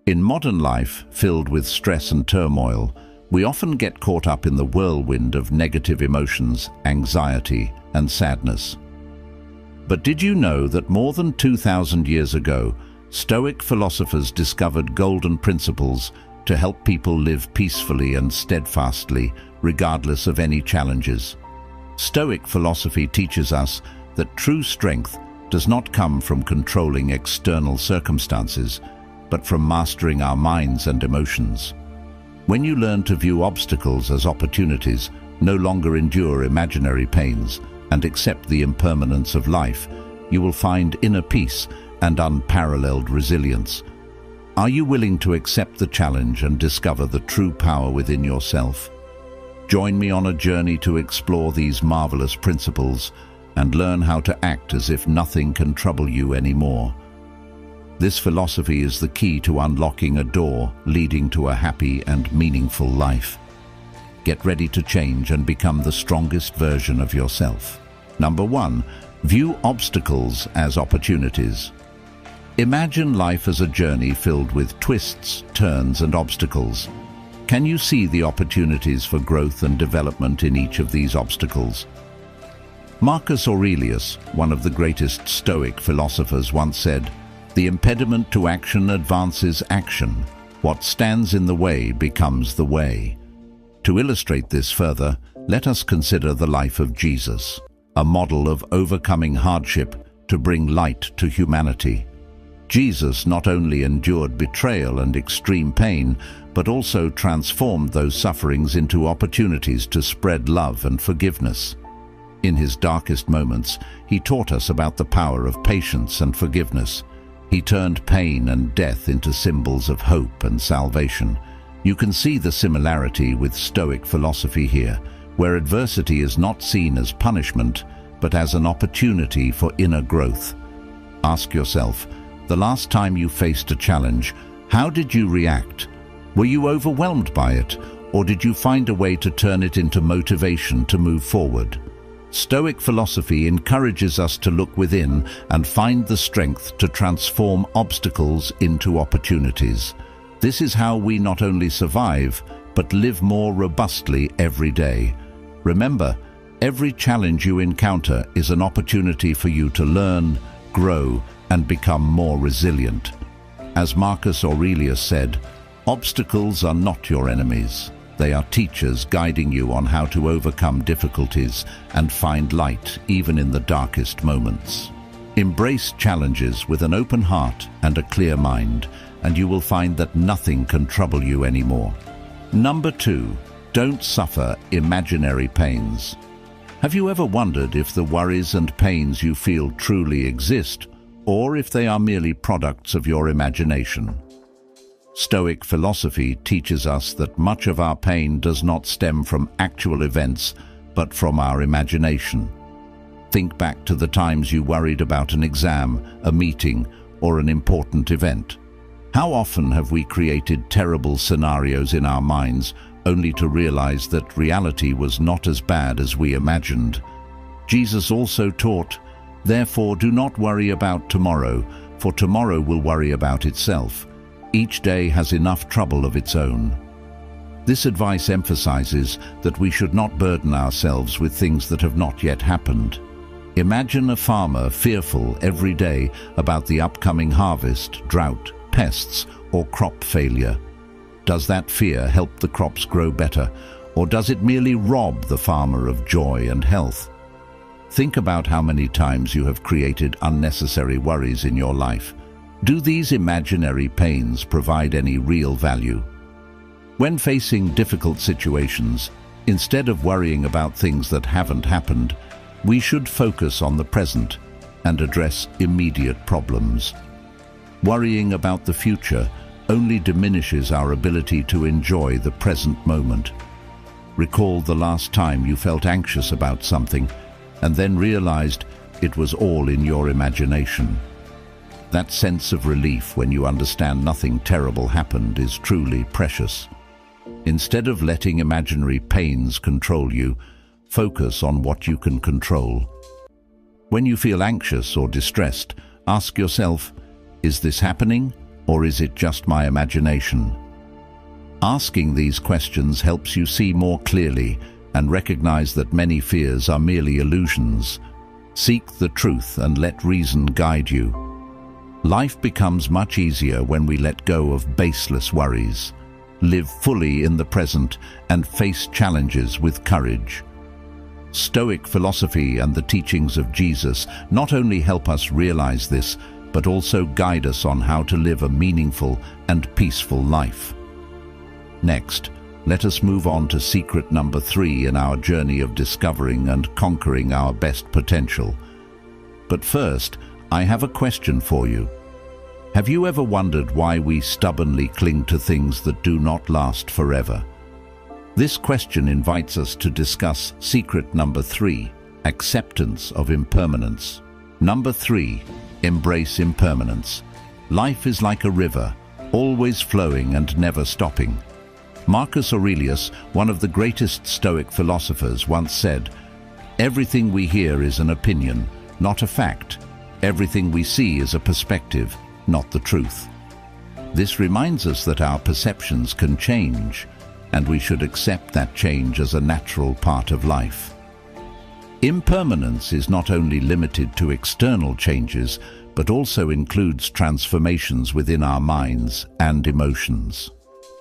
In modern life, filled with stress and turmoil, we often get caught up in the whirlwind of negative emotions, anxiety, and sadness. But did you know that more than 2,000 years ago, Stoic philosophers discovered golden principles to help people live peacefully and steadfastly, regardless of any challenges? Stoic philosophy teaches us that true strength does not come from controlling external circumstances, but from mastering our minds and emotions. When you learn to view obstacles as opportunities, no longer endure imaginary pains, and accept the impermanence of life, you will find inner peace and unparalleled resilience. Are you willing to accept the challenge and discover the true power within yourself? Join me on a journey to explore these marvelous principles and learn how to act as if nothing can trouble you anymore. This philosophy is the key to unlocking a door leading to a happy and meaningful life. Get ready to change and become the strongest version of yourself. Number 1. View obstacles as opportunities. Imagine life as a journey filled with twists, turns, and obstacles. Can you see the opportunities for growth and development in each of these obstacles? Marcus Aurelius, one of the greatest Stoic philosophers, once said, "The impediment to action advances action. What stands in the way becomes the way." To illustrate this further, let us consider the life of Jesus, a model of overcoming hardship to bring light to humanity. Jesus not only endured betrayal and extreme pain, but also transformed those sufferings into opportunities to spread love and forgiveness. In his darkest moments, he taught us about the power of patience and forgiveness. He turned pain and death into symbols of hope and salvation. You can see the similarity with Stoic philosophy here, where adversity is not seen as punishment, but as an opportunity for inner growth. Ask yourself, the last time you faced a challenge, how did you react? Were you overwhelmed by it, or did you find a way to turn it into motivation to move forward? Stoic philosophy encourages us to look within and find the strength to transform obstacles into opportunities. This is how we not only survive, but live more robustly every day. Remember, every challenge you encounter is an opportunity for you to learn, grow, and become more resilient. As Marcus Aurelius said, "Obstacles are not your enemies. They are teachers guiding you on how to overcome difficulties and find light even in the darkest moments." Embrace challenges with an open heart and a clear mind, and you will find that nothing can trouble you anymore. Number 2. Don't suffer imaginary pains. Have you ever wondered if the worries and pains you feel truly exist, or if they are merely products of your imagination? Stoic philosophy teaches us that much of our pain does not stem from actual events, but from our imagination. Think back to the times you worried about an exam, a meeting, or an important event. How often have we created terrible scenarios in our minds, only to realize that reality was not as bad as we imagined? Jesus also taught, "Therefore do not worry about tomorrow, for tomorrow will worry about itself. Each day has enough trouble of its own." This advice emphasizes that we should not burden ourselves with things that have not yet happened. Imagine a farmer fearful every day about the upcoming harvest, drought, pests, or crop failure. Does that fear help the crops grow better, or does it merely rob the farmer of joy and health? Think about how many times you have created unnecessary worries in your life. Do these imaginary pains provide any real value? When facing difficult situations, instead of worrying about things that haven't happened, we should focus on the present and address immediate problems. Worrying about the future only diminishes our ability to enjoy the present moment. Recall the last time you felt anxious about something and then realized it was all in your imagination. That sense of relief when you understand nothing terrible happened is truly precious. Instead of letting imaginary pains control you, focus on what you can control. When you feel anxious or distressed, ask yourself, is this happening, or is it just my imagination? Asking these questions helps you see more clearly and recognize that many fears are merely illusions. Seek the truth and let reason guide you. Life becomes much easier when we let go of baseless worries, live fully in the present, and face challenges with courage. Stoic philosophy and the teachings of Jesus not only help us realize this, but also guide us on how to live a meaningful and peaceful life. Next, let us move on to secret number 3 in our journey of discovering and conquering our best potential. But first, I have a question for you. Have you ever wondered why we stubbornly cling to things that do not last forever? This question invites us to discuss secret number 3, acceptance of impermanence. Number 3, embrace impermanence. Life is like a river, always flowing and never stopping. Marcus Aurelius, one of the greatest Stoic philosophers, once said, "Everything we hear is an opinion, not a fact. Everything we see is a perspective, not the truth." This reminds us that our perceptions can change, and we should accept that change as a natural part of life. Impermanence is not only limited to external changes, but also includes transformations within our minds and emotions.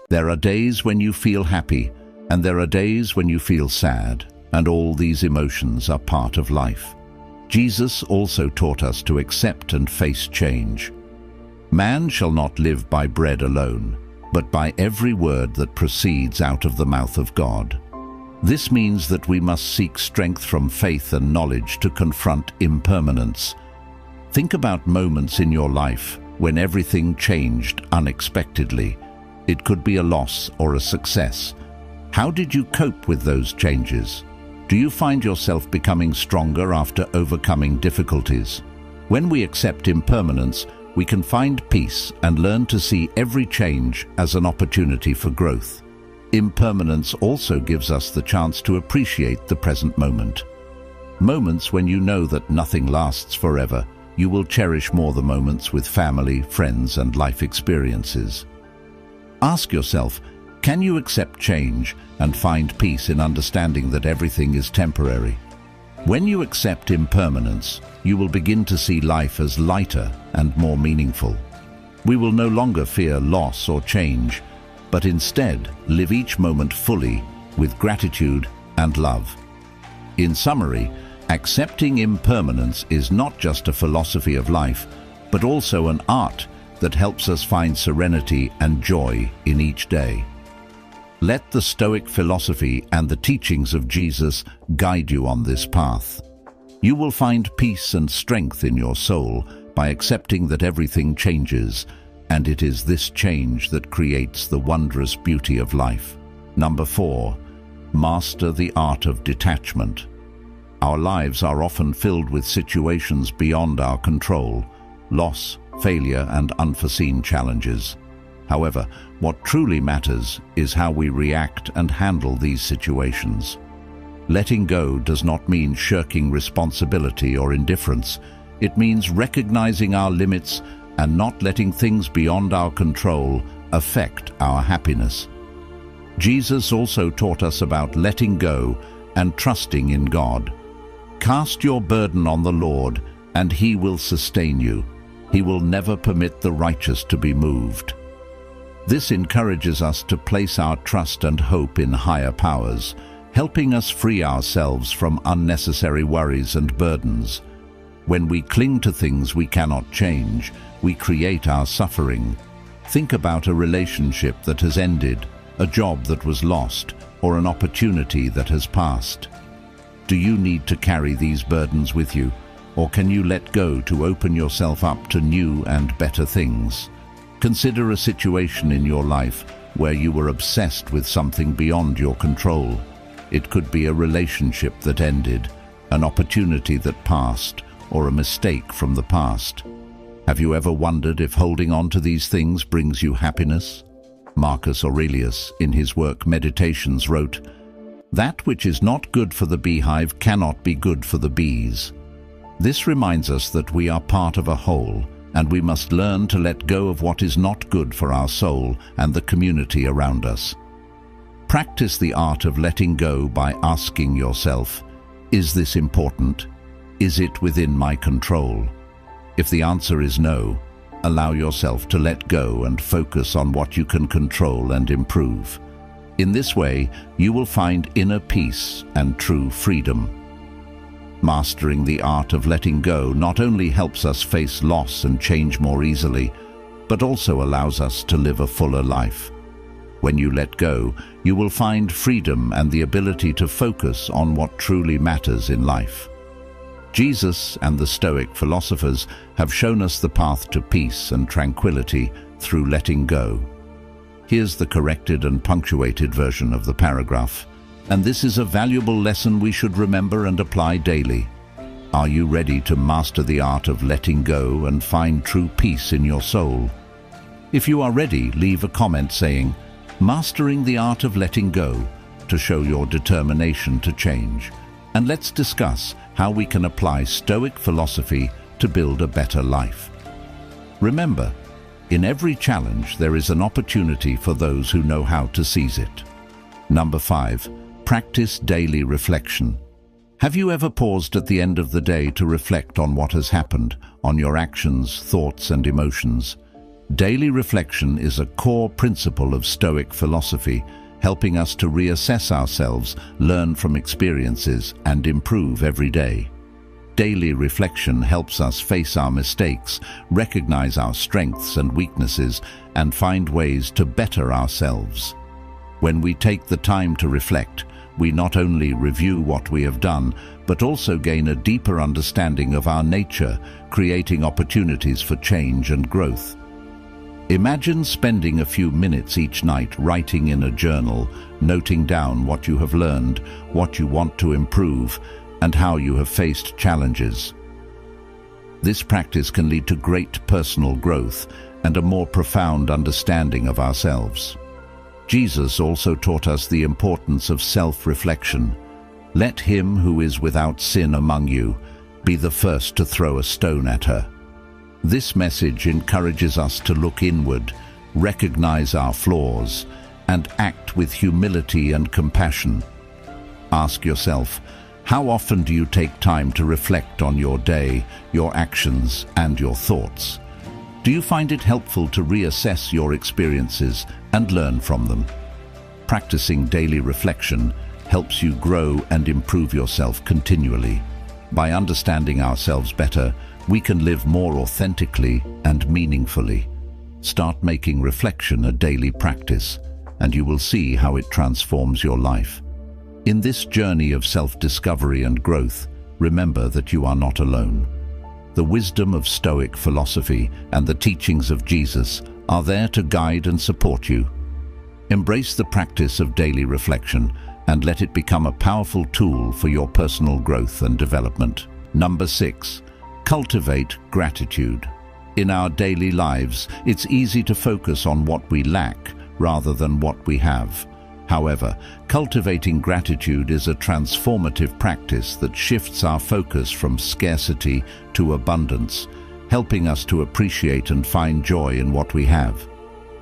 There are days when you feel happy, and there are days when you feel sad, and all these emotions are part of life. Jesus also taught us to accept and face change. Man shall not live by bread alone, but by every word that proceeds out of the mouth of God. This means that we must seek strength from faith and knowledge to confront impermanence. Think about moments in your life when everything changed unexpectedly. It could be a loss or a success. How did you cope with those changes? Do you find yourself becoming stronger after overcoming difficulties? When we accept impermanence, we can find peace and learn to see every change as an opportunity for growth. Impermanence also gives us the chance to appreciate the present moment. Moments when you know that nothing lasts forever, you will cherish more the moments with family, friends, and life experiences. Ask yourself, can you accept change and find peace in understanding that everything is temporary? When you accept impermanence, you will begin to see life as lighter and more meaningful. We will no longer fear loss or change, but instead live each moment fully with gratitude and love. In summary, accepting impermanence is not just a philosophy of life, but also an art that helps us find serenity and joy in each day. Let the Stoic philosophy and the teachings of Jesus guide you on this path. You will find peace and strength in your soul by accepting that everything changes, and it is this change that creates the wondrous beauty of life. Number 4, master the art of detachment. Our lives are often filled with situations beyond our control, loss, failure, and unforeseen challenges. However, what truly matters is how we react and handle these situations. Letting go does not mean shirking responsibility or indifference. It means recognizing our limits and not letting things beyond our control affect our happiness. Jesus also taught us about letting go and trusting in God. Cast your burden on the Lord, and He will sustain you. He will never permit the righteous to be moved. This encourages us to place our trust and hope in higher powers, helping us free ourselves from unnecessary worries and burdens. When we cling to things we cannot change, we create our suffering. Think about a relationship that has ended, a job that was lost, or an opportunity that has passed. Do you need to carry these burdens with you, or can you let go to open yourself up to new and better things? Consider a situation in your life where you were obsessed with something beyond your control. It could be a relationship that ended, an opportunity that passed, or a mistake from the past. Have you ever wondered if holding on to these things brings you happiness? Marcus Aurelius, in his work Meditations, wrote, "That which is not good for the beehive cannot be good for the bees." This reminds us that we are part of a whole, and we must learn to let go of what is not good for our soul and the community around us. Practice the art of letting go by asking yourself, is this important? Is it within my control? If the answer is no, allow yourself to let go and focus on what you can control and improve. In this way, you will find inner peace and true freedom. Mastering the art of letting go not only helps us face loss and change more easily, but also allows us to live a fuller life. When you let go, you will find freedom and the ability to focus on what truly matters in life. Jesus and the Stoic philosophers have shown us the path to peace and tranquility through letting go. Here's the corrected and punctuated version of the paragraph, and this is a valuable lesson we should remember and apply daily. Are you ready to master the art of letting go and find true peace in your soul? If you are ready, leave a comment saying, "Mastering the art of letting go," to show your determination to change. And let's discuss how we can apply Stoic philosophy to build a better life. Remember, in every challenge there is an opportunity for those who know how to seize it. Number 5. Practice daily reflection. Have you ever paused at the end of the day to reflect on what has happened, on your actions, thoughts, and emotions? Daily reflection is a core principle of Stoic philosophy, helping us to reassess ourselves, learn from experiences, and improve every day. Daily reflection helps us face our mistakes, recognize our strengths and weaknesses, and find ways to better ourselves. When we take the time to reflect, we not only review what we have done, but also gain a deeper understanding of our nature, creating opportunities for change and growth. Imagine spending a few minutes each night writing in a journal, noting down what you have learned, what you want to improve, and how you have faced challenges. This practice can lead to great personal growth and a more profound understanding of ourselves. Jesus also taught us the importance of self-reflection. Let him who is without sin among you be the first to throw a stone at her. This message encourages us to look inward, recognize our flaws, and act with humility and compassion. Ask yourself, how often do you take time to reflect on your day, your actions, and your thoughts? Do you find it helpful to reassess your experiences and learn from them? Practicing daily reflection helps you grow and improve yourself continually. By understanding ourselves better, we can live more authentically and meaningfully. Start making reflection a daily practice, and you will see how it transforms your life. In this journey of self-discovery and growth, remember that you are not alone. The wisdom of Stoic philosophy and the teachings of Jesus are there to guide and support you. Embrace the practice of daily reflection and let it become a powerful tool for your personal growth and development. Number 6. Cultivate gratitude. In our daily lives, it's easy to focus on what we lack rather than what we have. However, cultivating gratitude is a transformative practice that shifts our focus from scarcity to abundance, helping us to appreciate and find joy in what we have.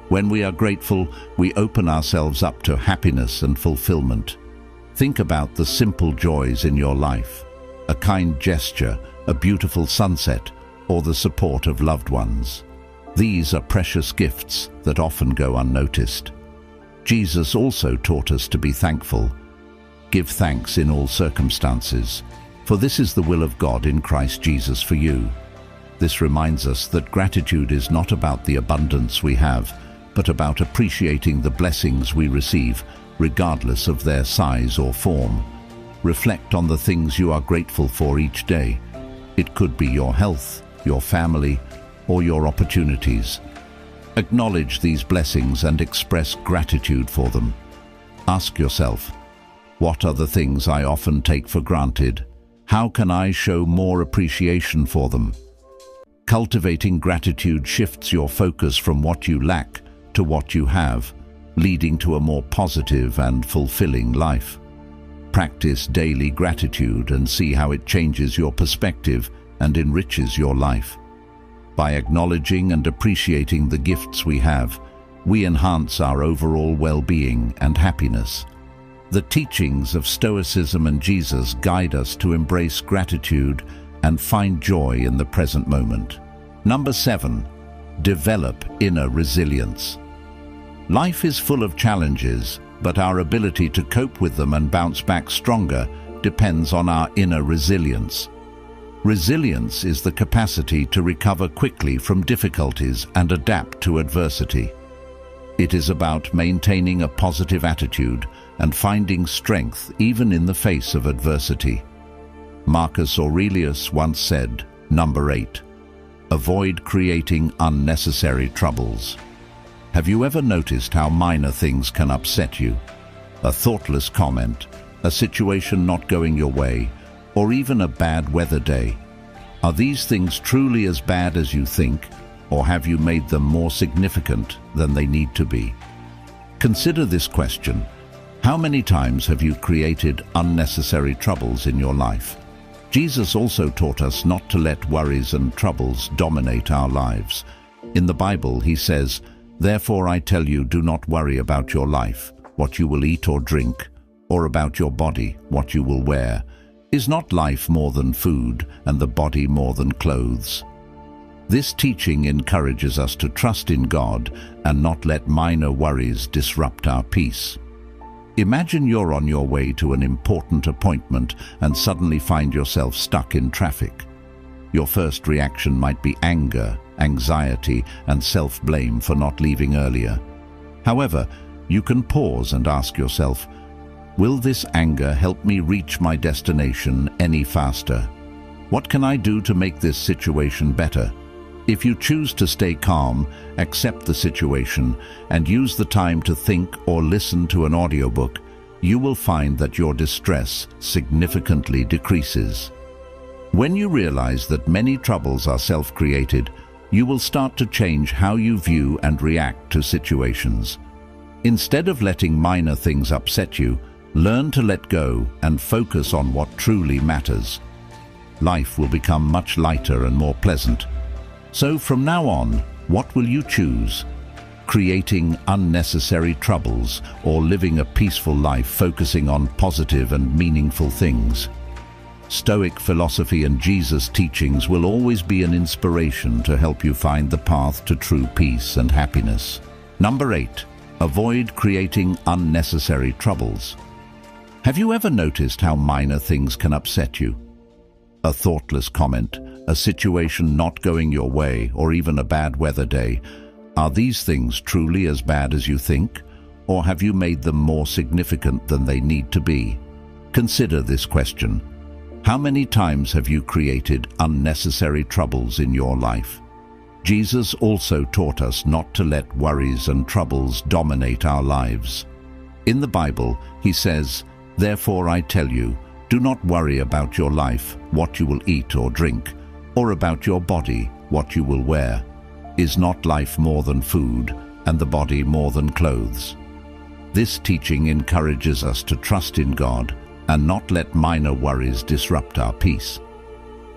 When we are grateful, we open ourselves up to happiness and fulfillment. Think about the simple joys in your life: a kind gesture, a beautiful sunset, or the support of loved ones. These are precious gifts that often go unnoticed. Jesus also taught us to be thankful. Give thanks in all circumstances, for this is the will of God in Christ Jesus for you. This reminds us that gratitude is not about the abundance we have, but about appreciating the blessings we receive, regardless of their size or form. Reflect on the things you are grateful for each day. It could be your health, your family, or your opportunities. Acknowledge these blessings and express gratitude for them. Ask yourself, what are the things I often take for granted? How can I show more appreciation for them? Cultivating gratitude shifts your focus from what you lack to what you have, leading to a more positive and fulfilling life. Practice daily gratitude and see how it changes your perspective and enriches your life. By acknowledging and appreciating the gifts we have, we enhance our overall well-being and happiness. The teachings of Stoicism and Jesus guide us to embrace gratitude and find joy in the present moment. Number 7. Develop inner resilience. Life is full of challenges, but our ability to cope with them and bounce back stronger depends on our inner resilience. Resilience is the capacity to recover quickly from difficulties and adapt to adversity. It is about maintaining a positive attitude and finding strength even in the face of adversity. Marcus Aurelius once said, Number 8. Avoid creating unnecessary troubles. Have you ever noticed how minor things can upset you? A thoughtless comment, a situation not going your way, or even a bad weather day. Are these things truly as bad as you think, or have you made them more significant than they need to be? Consider this question. How many times have you created unnecessary troubles in your life? Jesus also taught us not to let worries and troubles dominate our lives. In the Bible, he says, Therefore I tell you, do not worry about your life, what you will eat or drink, or about your body, what you will wear. Is not life more than food, and the body more than clothes? This teaching encourages us to trust in God and not let minor worries disrupt our peace. Imagine you're on your way to an important appointment and suddenly find yourself stuck in traffic. Your first reaction might be anger, anxiety, and self-blame for not leaving earlier. However, you can pause and ask yourself, will this anger help me reach my destination any faster? What can I do to make this situation better? If you choose to stay calm, accept the situation, and use the time to think or listen to an audiobook, you will find that your distress significantly decreases. When you realize that many troubles are self-created, you will start to change how you view and react to situations. Instead of letting minor things upset you, learn to let go and focus on what truly matters. Life will become much lighter and more pleasant. So from now on, what will you choose? Creating unnecessary troubles or living a peaceful life focusing on positive and meaningful things? Stoic philosophy and Jesus' teachings will always be an inspiration to help you find the path to true peace and happiness. Number 8. Avoid creating unnecessary troubles. Have you ever noticed how minor things can upset you? A thoughtless comment, a situation not going your way, or even a bad weather day. Are these things truly as bad as you think, or have you made them more significant than they need to be? Consider this question. How many times have you created unnecessary troubles in your life? Jesus also taught us not to let worries and troubles dominate our lives. In the Bible, he says, Therefore I tell you, do not worry about your life, what you will eat or drink, or about your body, what you will wear. Is not life more than food, and the body more than clothes? This teaching encourages us to trust in God and not let minor worries disrupt our peace.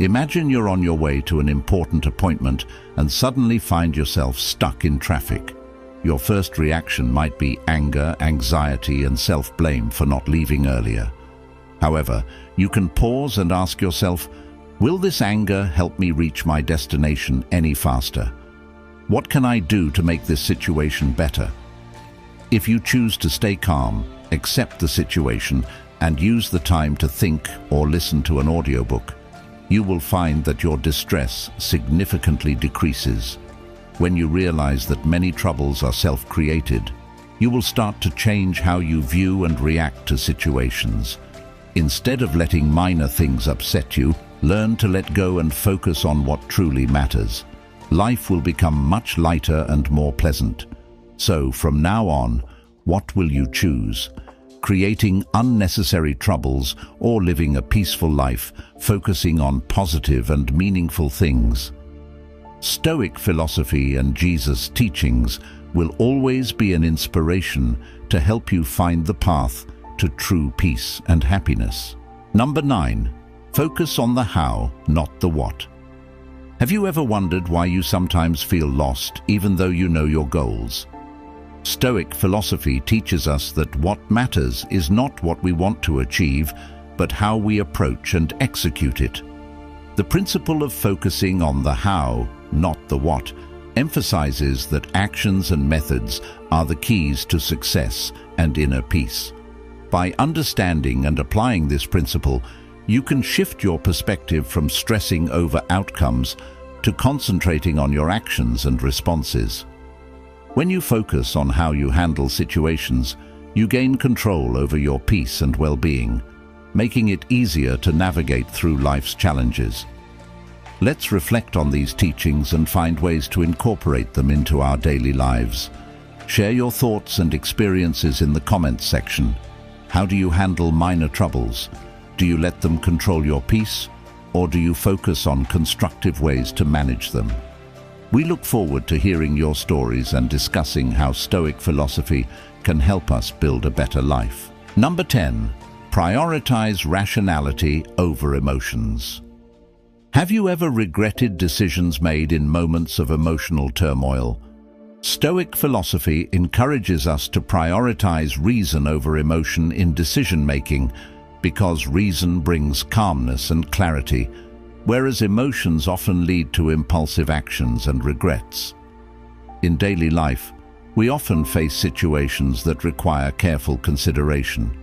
Imagine you're on your way to an important appointment and suddenly find yourself stuck in traffic. Your first reaction might be anger, anxiety, and self-blame for not leaving earlier. However, you can pause and ask yourself, will this anger help me reach my destination any faster? What can I do to make this situation better? If you choose to stay calm, accept the situation, and use the time to think or listen to an audiobook, you will find that your distress significantly decreases. When you realize that many troubles are self-created, you will start to change how you view and react to situations. Instead of letting minor things upset you, learn to let go and focus on what truly matters. Life will become much lighter and more pleasant. So, from now on, what will you choose? Creating unnecessary troubles or living a peaceful life, focusing on positive and meaningful things? Stoic philosophy and Jesus' teachings will always be an inspiration to help you find the path to true peace and happiness. Number 9. Focus on the how, not the what. Have you ever wondered why you sometimes feel lost even though you know your goals? Stoic philosophy teaches us that what matters is not what we want to achieve, but how we approach and execute it. The principle of focusing on the how, not the what, emphasizes that actions and methods are the keys to success and inner peace. By understanding and applying this principle, you can shift your perspective from stressing over outcomes to concentrating on your actions and responses. When you focus on how you handle situations, you gain control over your peace and well-being, making it easier to navigate through life's challenges. Let's reflect on these teachings and find ways to incorporate them into our daily lives. Share your thoughts and experiences in the comments section. How do you handle minor troubles? Do you let them control your peace, or do you focus on constructive ways to manage them? We look forward to hearing your stories and discussing how Stoic philosophy can help us build a better life. Number 10. Prioritize rationality over emotions. Have you ever regretted decisions made in moments of emotional turmoil? Stoic philosophy encourages us to prioritize reason over emotion in decision-making because reason brings calmness and clarity, whereas emotions often lead to impulsive actions and regrets. In daily life, we often face situations that require careful consideration.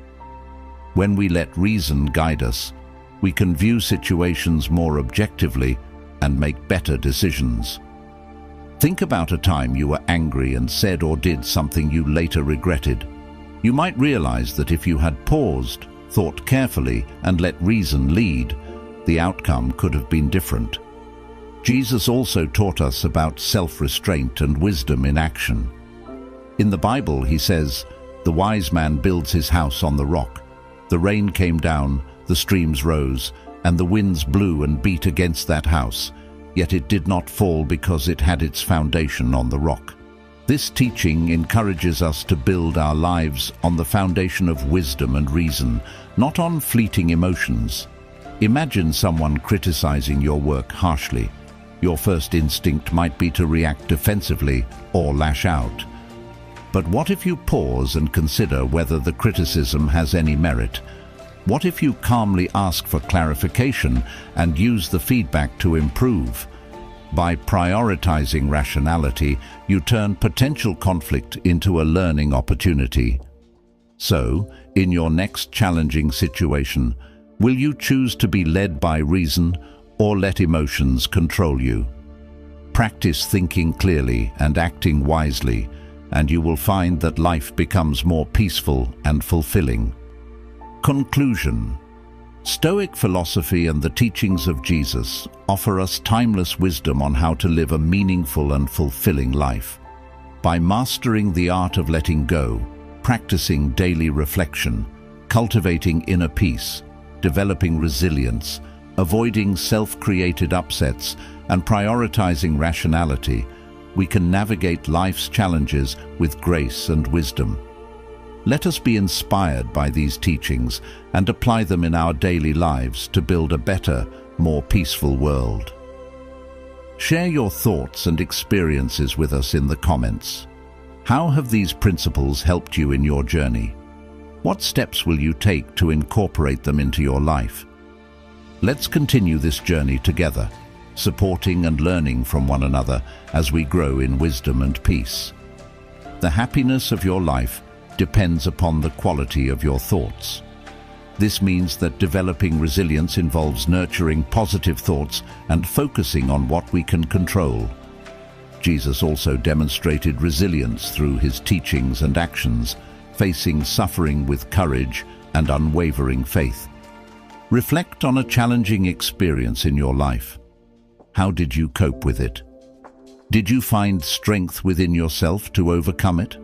When we let reason guide us, we can view situations more objectively and make better decisions. Think about a time you were angry and said or did something you later regretted. You might realize that if you had paused, thought carefully, and let reason lead, the outcome could have been different. Jesus also taught us about self-restraint and wisdom in action. In the Bible, he says, "The wise man builds his house on the rock. The rain came down, the streams rose, and the winds blew and beat against that house, yet it did not fall because it had its foundation on the rock." This teaching encourages us to build our lives on the foundation of wisdom and reason, not on fleeting emotions. Imagine someone criticizing your work harshly. Your first instinct might be to react defensively or lash out. But what if you pause and consider whether the criticism has any merit? What if you calmly ask for clarification and use the feedback to improve? By prioritizing rationality, you turn potential conflict into a learning opportunity. So, in your next challenging situation, will you choose to be led by reason or let emotions control you? Practice thinking clearly and acting wisely, and you will find that life becomes more peaceful and fulfilling. Conclusion. Stoic philosophy and the teachings of Jesus offer us timeless wisdom on how to live a meaningful and fulfilling life. By mastering the art of letting go, practicing daily reflection, cultivating inner peace, developing resilience, avoiding self-created upsets, and prioritizing rationality, we can navigate life's challenges with grace and wisdom. Let us be inspired by these teachings and apply them in our daily lives to build a better, more peaceful world. Share your thoughts and experiences with us in the comments. How have these principles helped you in your journey? What steps will you take to incorporate them into your life? Let's continue this journey together, supporting and learning from one another as we grow in wisdom and peace. The happiness of your life depends upon the quality of your thoughts. This means that developing resilience involves nurturing positive thoughts and focusing on what we can control. Jesus also demonstrated resilience through his teachings and actions, facing suffering with courage and unwavering faith. Reflect on a challenging experience in your life. How did you cope with it? Did you find strength within yourself to overcome it?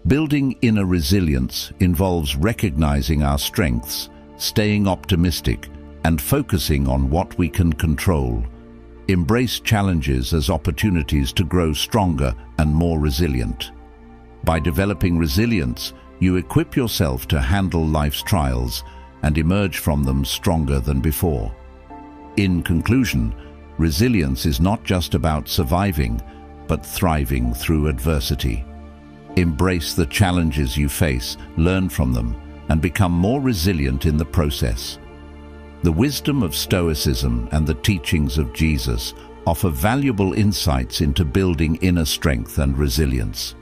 Building inner resilience involves recognizing our strengths, staying optimistic, and focusing on what we can control. Embrace challenges as opportunities to grow stronger and more resilient. By developing resilience, you equip yourself to handle life's trials and emerge from them stronger than before. In conclusion, Resilience is not just about surviving, but thriving through adversity. Embrace the challenges you face, learn from them, and become more resilient in the process. The wisdom of Stoicism and the teachings of Jesus offer valuable insights into building inner strength and resilience.